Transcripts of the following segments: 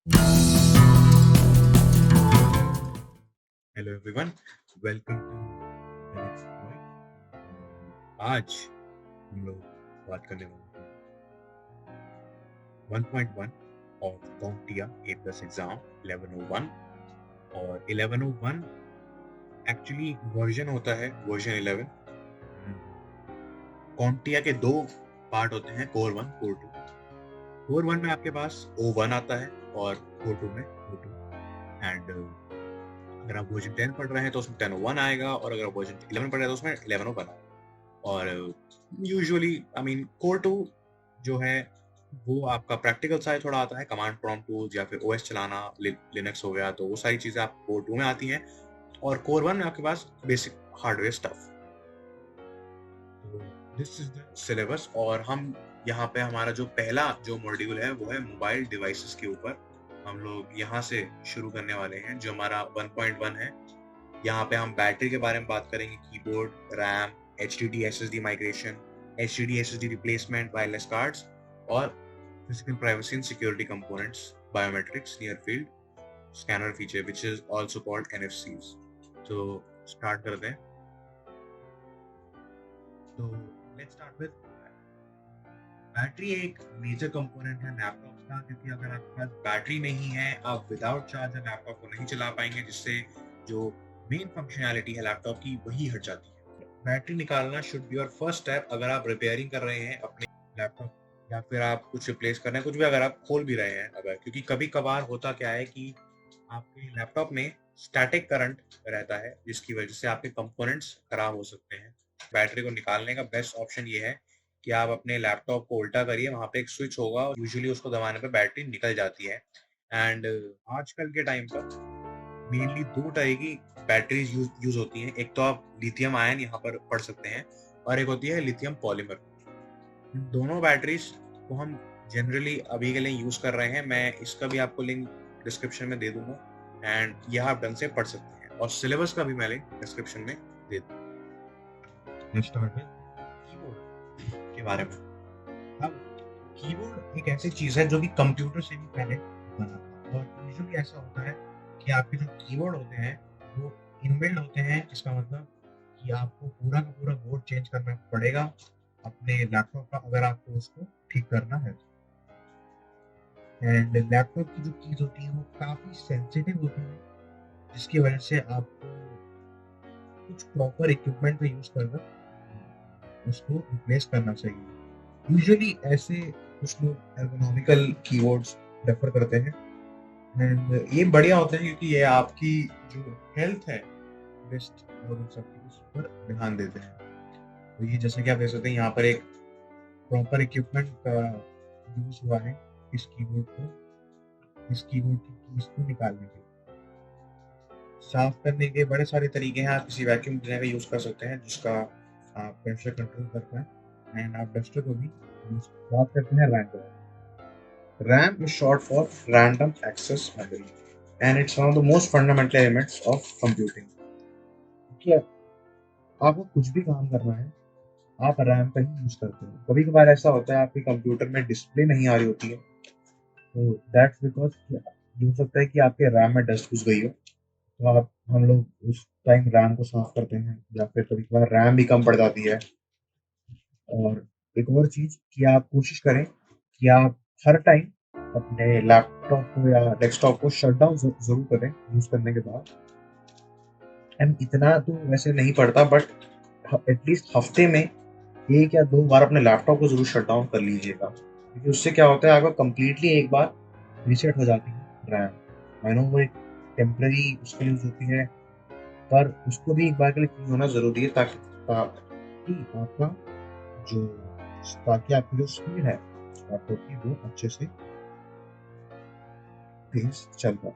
Hello everyone, welcome to the next point. आज हम लोग बात करने वाले हैं 1.1 of CompTIA A plus exam 1101। और 1101 एक्चुअली वर्जन होता है वर्जन 11। CompTIA के दो पार्ट होते हैं, कोर 1 कोर 2। कोर 1 में आपके पास O1 आता है और कोर 2 में O2। एंड अगर आप वर्जन 10 पढ़ रहे हैं तो उसमें 1001 आएगा, और अगर आप वर्जन 11 पढ़ रहे हैं तो उसमें 1101 आएगा। और यूजुअली कोर 2 जो है वो आपका प्रैक्टिकल साइड थोड़ा आता है, कमांड प्रॉम्प्ट टूल्स या फिर ओएस चलाना, लिनक्स हो गया, तो वो सारी चीजें आप कोर 2 में आती हैं। और कोर 1 में आपके पास बेसिक हार्डवेयर स्टफ। तो दिस इज द सिलेबस। और हम यहाँ पे हमारा जो पहला जो मॉड्यूल है वो है मोबाइल डिवाइसेस के ऊपर। हम लोग यहाँ से शुरू करने वाले हैं, जो हमारा 1.1 है। यहाँ पे हम बैटरी के बारे में बात करेंगे, keyboard, RAM, HDD SSD migration, HDD SSD replacement, wireless cards, और physical privacy and security components, biometrics, near field scanner feature which is also called NFCs। तो स्टार्ट करते हैं। तो लेट्स स्टार्ट विद बैटरी। एक मेजर कंपोनेंट है laptop का, क्योंकि अगर आपके पास बैटरी नहीं है, आप विदाउट चार्जर लैपटॉप को नहीं चला पाएंगे, जिससे जो मेन फंक्शनैलिटी है लैपटॉप की वही हट जाती है। बैटरी निकालना should be your first step. अगर आप रिपेयरिंग कर रहे हैं अपने लैपटॉप, या फिर आप कुछ रिप्लेस कर रहे हैं, कुछ भी अगर आप खोल भी रहे हैं, अगर, क्योंकि कभी कभार होता क्या है कि आपके लैपटॉप में स्टैटिक करंट रहता है, जिसकी वजह से आपके कंपोनेंट्स खराब हो सकते हैं। बैटरी को निकालने का बेस्ट ऑप्शन ये है कि आप अपने लैपटॉप को उल्टा करिए, वहां पे एक स्विच होगा और यूजुअली उसको दबाने पे बैटरी निकल जाती है। एंड आजकल के टाइम पर मेनली दो तरह की बैटरीज यूज होती हैं। एक तो आप लिथियम आयन यहाँ पर पढ़ सकते हैं, और एक होती है लिथियम पॉलीमर। इन दोनों बैटरीज को हम जनरली अभी के लिए यूज कर रहे हैं। मैं इसका भी आपको लिंक डिस्क्रिप्शन में दे दूंगा, एंड यह आप ढंग से पढ़ सकते हैं, और सिलेबस का भी मैं लिंक डिस्क्रिप्शन में दे दूंगा। नेक्स्ट स्टार्ट विद कीबोर्ड के बारे में। अब कीबोर्ड एक ऐसी चीज है जो कि कंप्यूटर से भी पहले बना था, और यूजुअली ऐसा होता है कि आपके जो कीबोर्ड होते हैं वो इनबिल्ड होते हैं। इसका मतलब कि आपको पूरा का पूरा बोर्ड चेंज करना पड़ेगा अपने लैपटॉप का, अगर आपको उसको ठीक करना है। एंड लैपटॉप की जो कीज होती है वो काफी सेंसिटिव होती है, जिसकी वजह से आपको कुछ प्रॉपर इक्विपमेंट का यूज कर उसको रिप्लेस करना चाहिए। यूजुअली ऐसे कुछ लोग एर्गोनॉमिकल कीबोर्ड्स प्रेफर करते हैं, एंड ये बढ़िया होते हैं क्योंकि ये आपकी जो हेल्थ है, बेस्ट, और उन सब चीज़ पर ध्यान देते हैं। तो ये जैसे कि आप देख सकते हैं, यहाँ पर एक प्रॉपर इक्विपमेंट का यूज हुआ है इस कीबोर्ड की कीज को निकालने के लिए। साफ करने के बड़े सारे तरीके हैं। आप किसी वैक्यूम क्लीनर का यूज कर सकते हैं, जिसका आप प्रेशर कंट्रोल कर पाए, एंड आप डस्टर को भी यूज। बात करते हैं RAM. RAM is short for random access memory, and it's one of the most fundamental elements of computing. क्या आपको कुछ भी काम करना है, आप रैम का ही यूज करते हो। कभी कभार ऐसा होता है आपके कंप्यूटर में डिस्प्ले नहीं आ रही होती है, तो दैट्स बिकॉज हो सकता है कि आपके रैम में डस्ट घुस गई हो। तो आप हम लोग उस टाइम रैम को साफ करते हैं, या फिर कभी कभार रैम भी कम पड़ जाती है। और एक और चीज कि आप कोशिश करें कि आप हर टाइम अपने लैपटॉप को या डेस्कटॉप को शट डाउन जरूर करें यूज करने के बाद। एंड इतना तो वैसे नहीं पड़ता, बट एटलीस्ट हफ्ते में एक या दो बार अपने लैपटॉप को जरूर शट डाउन कर लीजिएगा, क्योंकि उससे क्या होता है, आपका कंप्लीटली एक बार रीसेट हो जाती है रैम। आई नो वो एक टेम्पररी उसके लिए होती है, पर उसको भी एक बार के लिए क्लीन होना जरूरी है, ताकि आपका जो ताकि आपकी जो स्पीड है लैपटॉप की वो अच्छे से तेज चल पाए।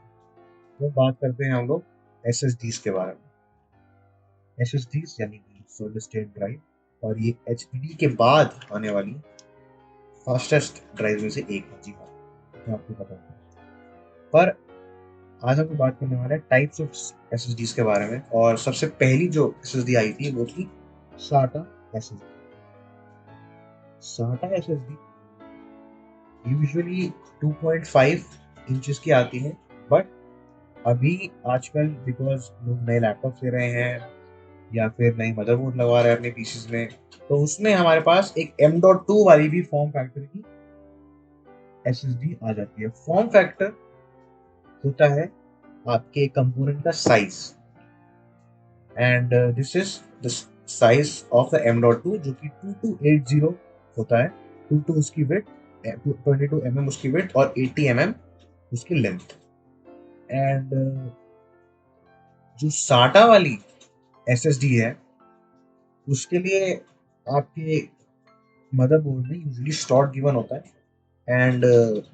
तो बात करते हैं हम लोग SSDs के बारे में। SSDs यानी कि सॉलिड स्टेट ड्राइव, और ये HDD के बाद आने वाली फास्टेस्ट ड्राइव में से एक है। जी हाँ, तो आपको पता है। पर आज हम बात करने वाले हैं टाइप्स ऑफ SSDs के बारे में, और सबसे पहली जो SSD आई थी वो थी SATA SSD। SATA SSD usually 2.5 inches की आती है, बट अभी आजकल बिकॉज लोग नए लैपटॉप ले रहे हैं या फिर नई मदरबोर्ड लगवा रहे हैं अपने पीसीज में, तो उसमें हमारे पास एक M.2 वाली भी फॉर्म फैक्टर की SSD आ जाती है। फॉर्म फैक्टर होता है आपके कंपोनेंट का size, and this is the size of the M.2 जो कि 2280 होता है। 22 उसकी विड्थ, 22 mm उसकी विड्थ और 80 mm उसकी लेंथ। एंड जो साटा वाली SSD है उसके लिए आपके मदरबोर्ड में यूजुअली स्लॉट गिवन होता है। एंड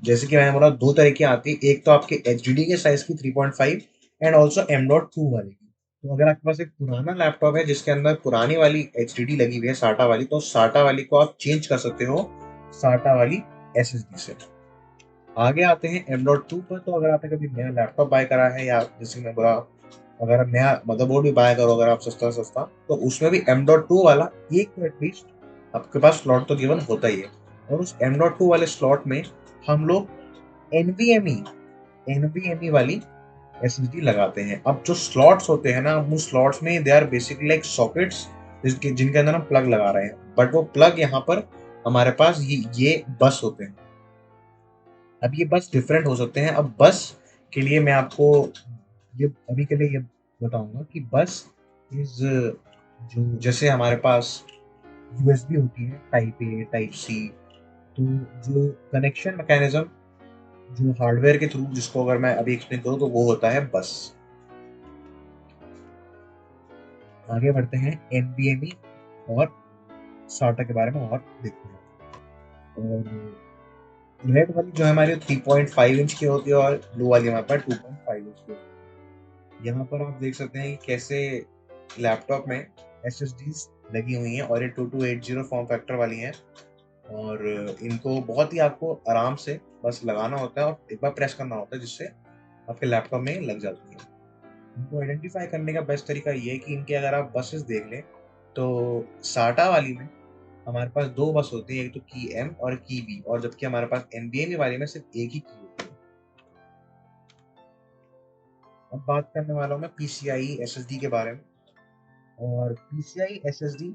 जैसे कि मैंने बोला, दो तरह की आती है, एक तो आपके HDD के साइज की 3.5 एंड ऑल्सो M.2 वाले की। तो अगर आपके पास एक पुराना लैपटॉप है जिसके अंदर पुरानी वाली HDD लगी हुई है साटा वाली, तो साटा वाली को आप चेंज कर सकते हो साटा वाली SSD से। आगे आते हैं M.2 पर। तो अगर आपने कभी नया लैपटॉप बाय करा है, या जैसे मैं बोला अगर आप नया मदरबोर्ड भी बाय करो अगर आप सस्ता सस्ता, तो उसमें भी M.2 वाला एक तो एटलीस्ट आपके पास स्लॉट तो गिवन होता ही है। और उस M.2 वाले स्लॉट में हम लोग NVMe वाली SSD लगाते हैं। अब जो स्लॉट्स होते हैं ना, उस स्लॉट्स में they are basically like sockets जिनके अंदर हम प्लग लगा रहे हैं, बट वो प्लग यहाँ पर हमारे पास ये बस होते हैं। अब ये बस डिफरेंट हो सकते हैं। अब बस के लिए मैं आपको ये अभी के लिए ये बताऊंगा कि बस इज जो जैसे हमारे पास USB होती है टाइप A टाइप C, तो जो कनेक्शन मैकेनिज्म जो हार्डवेयर के थ्रू जिसको अगर मैं अभी एक्सप्लेन करूँ तो वो होता है बस। आगे बढ़ते हैं NVMe और SATA के बारे में और देखते हैं। और रेड वाली जो है हमारी 3.5 इंच की होती है और ब्लू वाली हमारे पास 2.5 इंच की होती है। यहाँ पर आप देख सकते हैं कि कैसे लैपटॉप में SSDs लगी हुई हैं और ये 2280 फॉर्म फैक्टर वाली हैं। और इनको बहुत ही आपको आराम से बस लगाना होता है और एक बार प्रेस करना होता है जिससे आपके लैपटॉप में लग जाती है। इनको आइडेंटिफाई करने का बेस्ट तरीका ये है कि इनके अगर आप बसेस देख लें तो साटा वाली में हमारे पास दो बस होती है, एक तो की M और की B, और जबकि हमारे पास NVMe वाली में सिर्फ एक ही की होती है। अब बात करने वाला हूँ मैं PCIe SSD के बारे में। और PCIe SSD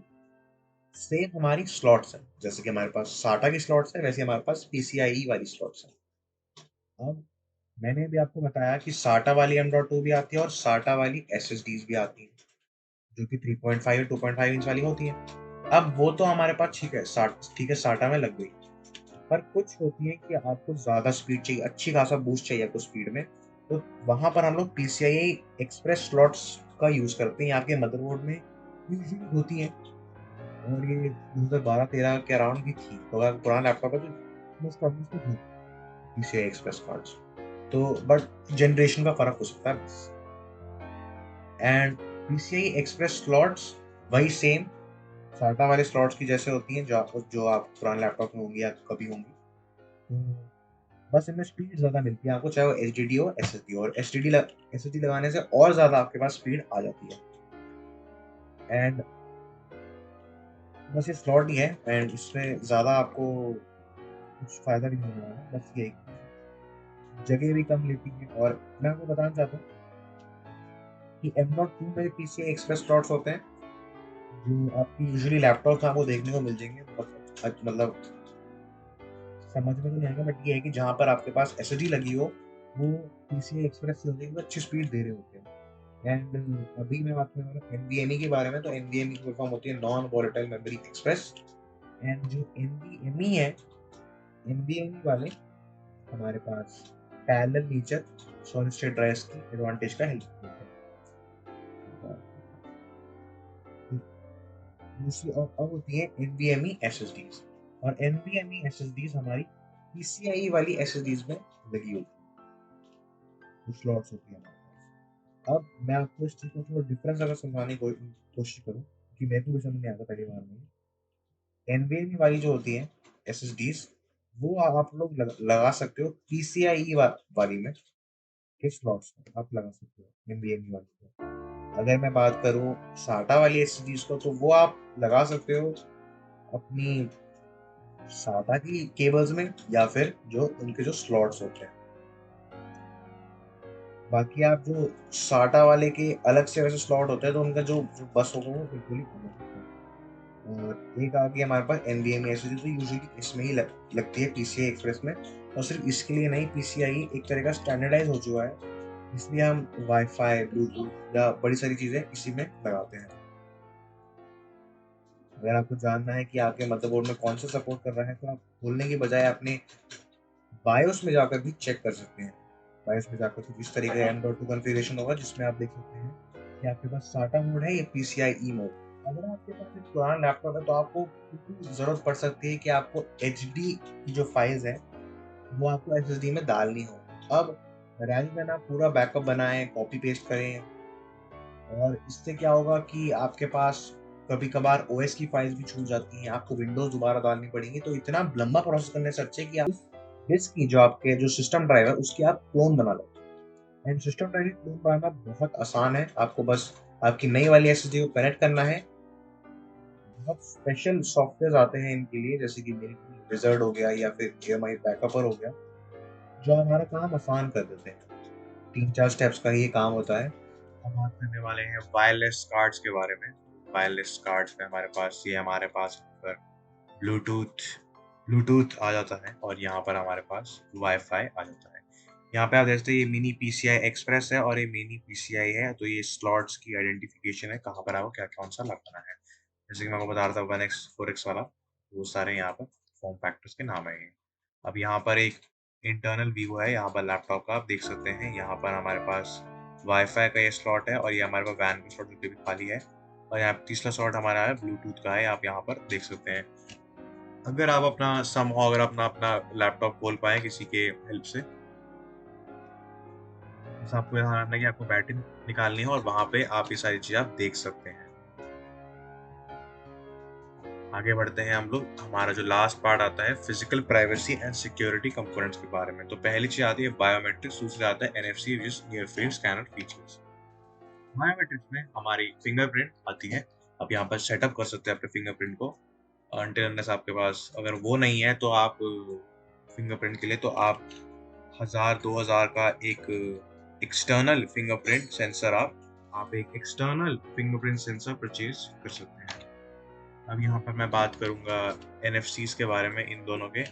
सेम हमारी स्लॉट्स है, जैसे कि हमारे पास साटा की स्लॉट्स है वैसे हमारे पास PCIe वाली स्लॉट्स है। अब मैंने भी आपको बताया कि साटा वाली M.2 भी आती है और साटा वाली SSDs भी आती हैं जो कि 3.5 और 2.5 इंच वाली होती है। अब वो तो हमारे पास ठीक है साटा में लग गई, पर कुछ होती है कि आपको ज़्यादा स्पीड चाहिए, अच्छी खासा बूस्ट चाहिए आपको स्पीड में, तो वहाँ पर हम लोग PCIe एक्सप्रेस स्लॉट्स का यूज़ करते हैं। आपके मदरबोर्ड में यूजुअली होती हैं और ये 2012-13 के अराउंड भी थी। तो अगर पुराना लैपटॉप है तो मोस्ट प्रॉब्लम उसमें होती PCIe एक्सप्रेस कार्ड्स, तो बट जनरेशन का फ़र्क हो सकता है बस। एंड PCIe एक्सप्रेस स्लॉट्स वही सेम साटा वाले स्लॉट्स की जैसे होती हैं जो आप पुराने लैपटॉप में होंगी या कभी होंगी। तो बस इनमें स्पीड ज़्यादा मिलती है आपको, चाहे वो HDD हो SSD हो, और SSD लगाने से और ज़्यादा आपके पास स्पीड आ जाती है। एंड बस ये स्लॉट ही है एंड इसमें ज़्यादा आपको कुछ फ़ायदा भी नहीं होने वाला, बस ये जगह भी कम लेती है। और मैं आपको बताना चाहता हूँ कि M.2 में PCI एक्सप्रेस स्लॉट्स होते हैं जो आपकी यूजुअली लैपटॉप आपको देखने को मिल जाएंगे, मतलब समझ में तो नहीं आएगा, बट ये है कि जहाँ पर आपके पास SSD लगी हो वो PCI एक्सप्रेस से होती है, वो अच्छी स्पीड दे रहे होते हैं। एंड अभी मैं बात करने वाला हूँ NVMe के बारे में। तो NVMe की फुल फॉर्म होती है non volatile memory express. And जो NVMe है, NVMe वाले हमारे पास parallel nature solid state drives की एडवांटेज का हेल्प करते हैं। दूसरी और अब होती है NVMe SSDs, और NVMe SSDs हमारी PCIe वाली SSDs में लगी होती है, स्लॉट्स होती है हमारे पास। अब मैं आपको इस चीज़ को थोड़ा डिफरेंस अगर समझाने की कोशिश करूँ कि मेरे को भी समझ नहीं आता पहली बार में, NVMe वाली जो होती है SSDs वो आप लोग लगा सकते हो PCIe वाली में के स्लॉट्स में आप लगा सकते हो NVMe वाली को। अगर मैं बात करूँ साटा वाली SSDs को, तो वो आप लगा सकते हो अपनी साटा की केबल्स में या फिर जो उनके जो स्लॉट्स होते हैं। बाकी आप जो साटा वाले के अलग से वैसे स्लॉट होते हैं, तो उनका जो जो बस होगा वो बिल्कुल ही अलग होता है। और एक आ गई हमारे पास एनवीएमई एसएसडी, तो यूजुअली इसमें ही लगती है पीसीआई एक्सप्रेस में। और सिर्फ इसके लिए नहीं, पीसीआई एक तरह का स्टैंडर्डाइज हो चुका है, इसलिए हम वाईफाई, ब्लूटूथ या बड़ी सारी चीजें इसी में लगाते हैं। अगर आपको जानना है कि आपके मदरबोर्ड में कौन सा सपोर्ट कर रहा है, तो आप खोलने की बजाय अपने बायोस में जाकर भी चेक कर सकते हैं। बायोस में जाकर कुछ इस तरीके का M.2 कॉन्फ़िगरेशन होगा, जिसमें आप देख सकते हैं कि आपके पास SATA मोड है या PCIe मोड। अगर आपके पास एक पुराना लैपटॉप है, तो आपको जरूरत पड़ सकती है कि आपको एचडी की जो फाइल्स है वो आपको एसएसडी में डालनी हो। अब रैदर देन आप पूरा बैकअप बनाएं, कॉपी पेस्ट करें, और इससे क्या होगा कि आपके पास कभी कभार ओएस की फाइल्स भी छूट जाती हैं, आपको विंडोज दोबारा डालनी पड़ेगी, तो इतना लंबा प्रोसेस करने से अच्छा है कि आप डिस्क की जो आपके जो सिस्टम ड्राइव है उसकी आप क्लोन बना लो। एंड सिस्टम ड्राइव की क्लोन बनाना बहुत आसान है, आपको बस आपकी नई वाली एसएसडी को कनेक्ट करना है। बहुत स्पेशल सॉफ्टवेयर आते हैं इनके लिए, जैसे कि विज़ार्ड हो गया या फिर एएमआई बैकअपर हो गया, जो हमारा काम आसान कर देते हैं। 3-4 स्टेप्स का ये काम होता है। हम बात करने वाले हैं वायरलेस कार्ड्स के बारे में। वायरलेस कार्ड्स में हमारे पास पर ब्लूटूथ ब्लूटूथ आ जाता है, और यहाँ पर हमारे पास वाईफाई आ जाता है। यहाँ पे आप देखते हैं ये मिनी पीसीआई एक्सप्रेस है और ये मिनी पीसीआई है, तो ये स्लॉट्स की आइडेंटिफिकेशन है, कहाँ पर आपको क्या कौन सा लगाना है। जैसे कि मैं आपको बता रहा था 1x 4x वाला, वो सारे यहाँ पर फॉर्म फैक्टर्स के नाम है ये। अब यहाँ पर एक इंटरनल व्यू है यहाँ पर लैपटॉप का, आप देख सकते हैं यहाँ पर हमारे पास वाईफाई का ये स्लॉट है, और ये हमारे पास वैन का स्लॉट भी खाली है, और यहाँ पे तीसरा स्लॉट हमारा है ब्लूटूथ का है, आप यहाँ पर देख सकते हैं। अगर आप अगर अपना अपना लैपटॉप खोल पाए किसी के हेल्प से, बस आपको ध्यान रखना है कि आपको बैटरी निकालनी है, और वहां पे आप ये सारी चीजें आप देख सकते हैं। आगे बढ़ते हैं हम लोग, हमारा जो लास्ट पार्ट आता है physical privacy and security components के बारे में। तो पहली चीज आती है बायोमेट्रिक्स, दूसरी आता है NFC near field scanner features. Biometrics में हमारी फिंगरप्रिंट आती है, आप यहाँ पर सेटअप कर सकते हैं अपने फिंगरप्रिंट को। अनटिल अनलेस आपके पास अगर वो नहीं है, तो आप फिंगरप्रिंट के लिए तो आप 1000-2000 का एक एक्सटर्नल फिंगरप्रिंट सेंसर आप एक एक्सटर्नल फिंगरप्रिंट सेंसर परचेज कर सकते हैं। अब यहाँ पर मैं बात करूंगा एनएफसीज के बारे में, इन दोनों के।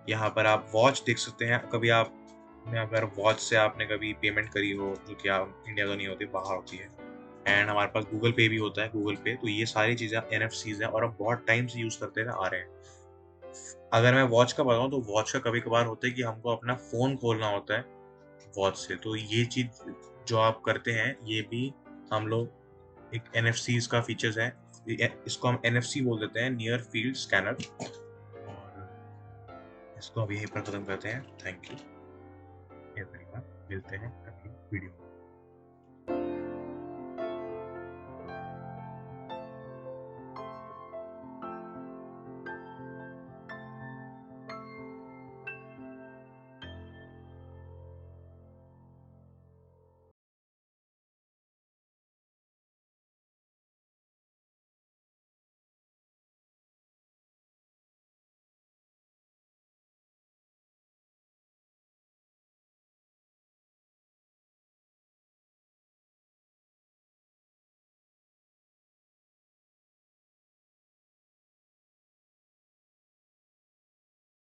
यहाँ पर आप वॉच देख सकते हैं, कभी आपने अगर वॉच से आपने कभी पेमेंट करी हो, जो कि आप इंडिया तो नहीं होती, बाहर होती है, एंड हमारे पास गूगल पे भी होता है, गूगल पे, तो ये सारी चीज़ें एनएफसीज हैं और हम बहुत टाइम से यूज़ करते हुए आ रहे हैं। अगर मैं वॉच का बताऊँ, तो वॉच का कभी कभार होता है कि हमको अपना फ़ोन खोलना होता है वॉच से, तो ये चीज़ जो आप करते हैं, ये भी हम लोग एक एनएफसीज का फीचर्स है, इसको हम एनएफसी बोल देते हैं, नियर फील्ड स्कैनर। और इसको अब यहीं पर खत्म करते हैं। थैंक यू एवरीवन, मिलते हैं अगली वीडियो में।